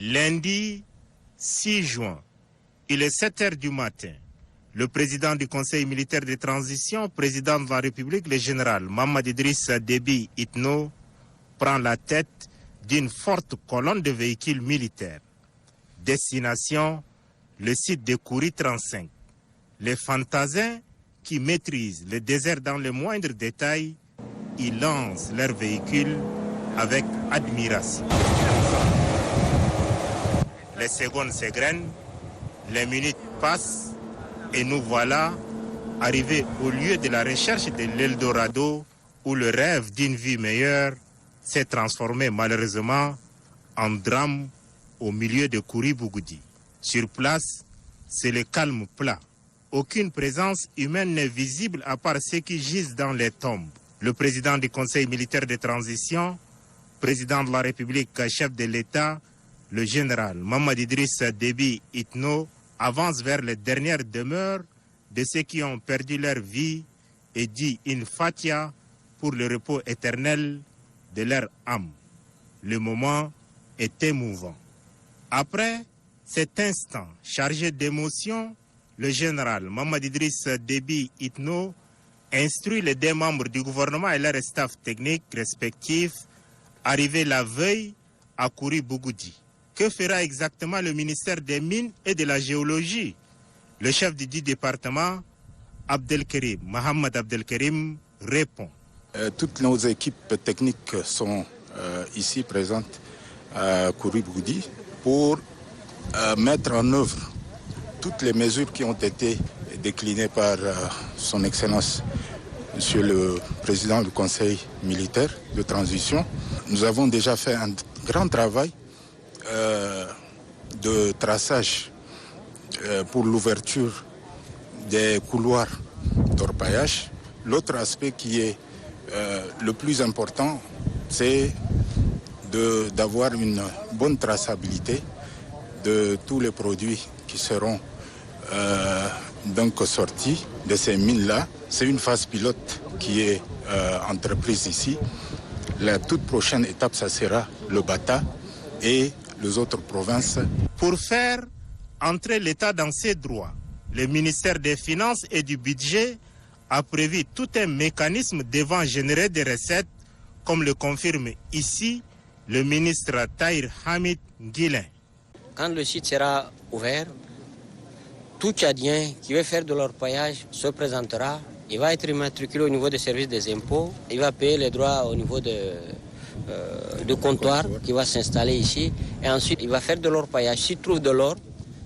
Lundi 6 juin, il est 7 heures du matin. Le président du Conseil militaire de transition, président de la République, le général Mohamed Idriss Déby Itno, prend la tête d'une forte colonne de véhicules militaires. Destination, le site de Kouri 35. Les fantassins qui maîtrisent le désert dans les moindres détails, ils lancent leurs véhicules avec admiration. Les secondes s'égrènent, les minutes passent et nous voilà arrivés au lieu de la recherche de l'Eldorado où le rêve d'une vie meilleure s'est transformé malheureusement en drame au milieu de Kouri Bougoudi. Sur place, c'est le calme plat. Aucune présence humaine n'est visible à part ceux qui gisent dans les tombes. Le président du Conseil militaire de transition, président de la République, chef de l'État, le général Mohamed Idriss Déby Itno, avance vers les dernières demeures de ceux qui ont perdu leur vie et dit une fatia pour le repos éternel de leur âme. Le moment est émouvant. Après cet instant chargé d'émotion, le général Mohamed Idriss Déby Itno instruit les deux membres du gouvernement et leur staff technique respectifs arrivés la veille à Kouri Bougoudi. Que fera exactement le ministère des Mines et de la Géologie? Le chef du département, Mohamed Abdelkerim, répond. Toutes nos équipes techniques sont ici présentes à Kouri Bougoudi pour mettre en œuvre toutes les mesures qui ont été déclinées par son Excellence, Monsieur le Président du Conseil militaire de transition. Nous avons déjà fait un grand travail de traçage pour l'ouverture des couloirs d'orpaillage. L'autre aspect qui est le plus important, c'est d'avoir une bonne traçabilité de tous les produits qui seront donc sortis de ces mines-là. C'est une phase pilote qui est entreprise ici. La toute prochaine étape, ça sera le Bata et les autres provinces. Pour faire entrer l'État dans ses droits, le ministère des Finances et du Budget a prévu tout un mécanisme devant générer des recettes, comme le confirme ici le ministre Tahir Hamid Guilin. Quand le site sera ouvert, tout Tchadien qui veut faire de l'orpaillage se présentera. Il va être immatriculé au niveau des services des impôts. Il va payer les droits au niveau de comptoir qui va s'installer ici. Et ensuite, il va faire de l'orpaillage. S'il trouve de l'or,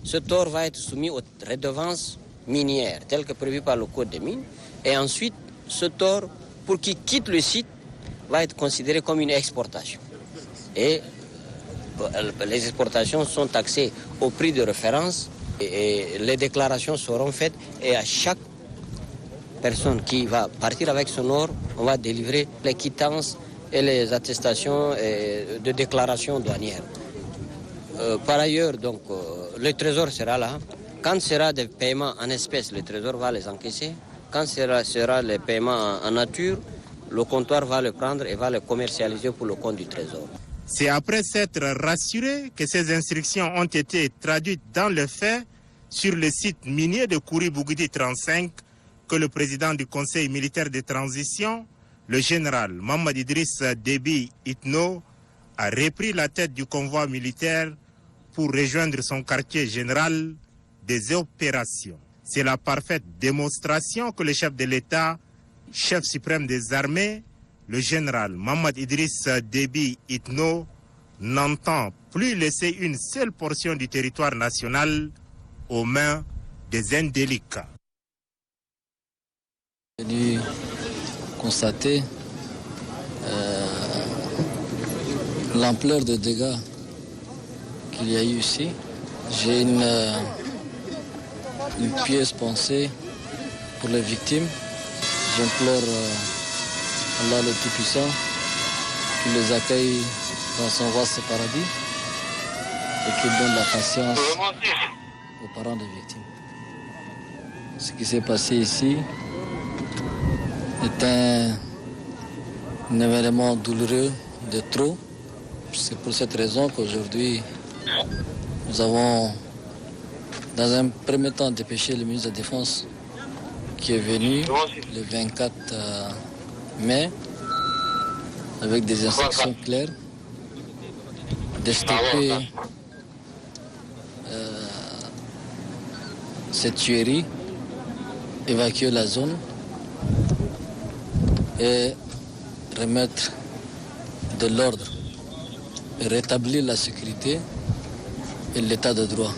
ce or va être soumis aux redevances minières, telles que prévues par le Code des mines. Et ensuite, ce or, pour qu'il quitte le site, va être considéré comme une exportation. Et les exportations sont taxées au prix de référence et les déclarations seront faites. Et à chaque personne qui va partir avec son or, on va délivrer les quittances et les attestations de déclaration douanière. Par ailleurs, donc, le trésor sera là. Quand ce sera des paiements en espèces, le trésor va les encaisser. Quand ce sera les paiements en nature, le comptoir va le prendre et va le commercialiser pour le compte du trésor. C'est après s'être rassuré que ces instructions ont été traduites dans le fait sur le site minier de Kouri Bougoudi 35 que le président du Conseil militaire de transition, le général Mohamed Idriss Déby Itno, a repris la tête du convoi militaire pour rejoindre son quartier général des opérations. C'est la parfaite démonstration que le chef de l'État, chef suprême des armées, le général Mohamed Idriss Déby Itno, n'entend plus laisser une seule portion du territoire national aux mains des indélicats. J'ai dû constater l'ampleur des dégâts qu'il y a eu ici. J'ai une pieuse pensée pour les victimes. J'implore Allah le Tout-Puissant qu'il les accueille dans son vaste paradis et qu'il donne la patience aux parents des victimes. Ce qui s'est passé ici est un événement douloureux de trop. C'est pour cette raison qu'aujourd'hui, Nous avons, dans un premier temps, dépêché le ministre de la Défense qui est venu le 24 mai avec des instructions claires de stopper cette tuerie, évacuer la zone et remettre de l'ordre et rétablir la sécurité et l'état de droit.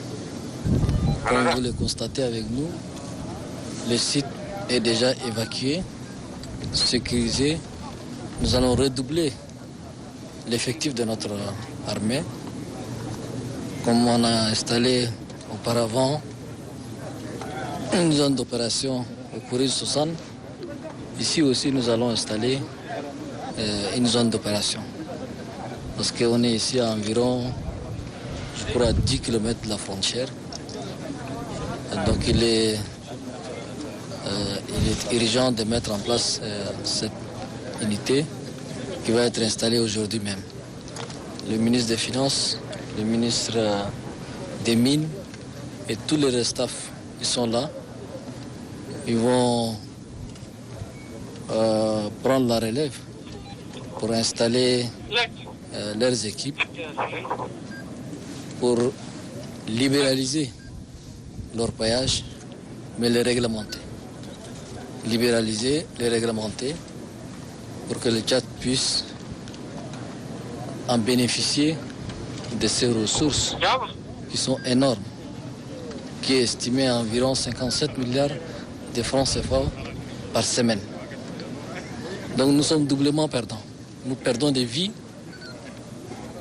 Comme vous le constatez avec nous, le site est déjà évacué, sécurisé. Nous allons redoubler l'effectif de notre armée. Comme on a installé auparavant une zone d'opération au Courir 60, ici aussi nous allons installer une zone d'opération. Parce qu'on est ici à environ, je crois, 10 km de la frontière. Donc il est urgent de mettre en place cette unité qui va être installée aujourd'hui même. Le ministre des Finances, le ministre des Mines et tous les staffs, ils sont là. Ils vont prendre la relève pour installer leurs équipes pour libéraliser leur paillage, mais les réglementer. Libéraliser, les réglementer pour que le Tchad puisse en bénéficier de ces ressources qui sont énormes, qui est estimé à environ 57 milliards de francs CFA par semaine. Donc nous sommes doublement perdants. Nous perdons des vies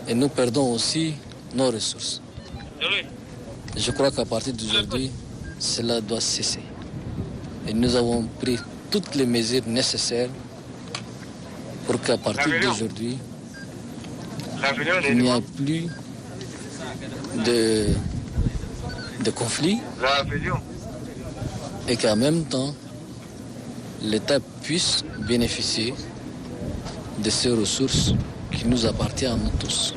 et nous perdons aussi nos ressources. Je crois qu'à partir d'aujourd'hui, cela doit cesser. Et nous avons pris toutes les mesures nécessaires pour qu'à partir d'aujourd'hui, il n'y a plus de conflit et qu'en même temps, l'État puisse bénéficier de ces ressources qui nous appartiennent à nous tous.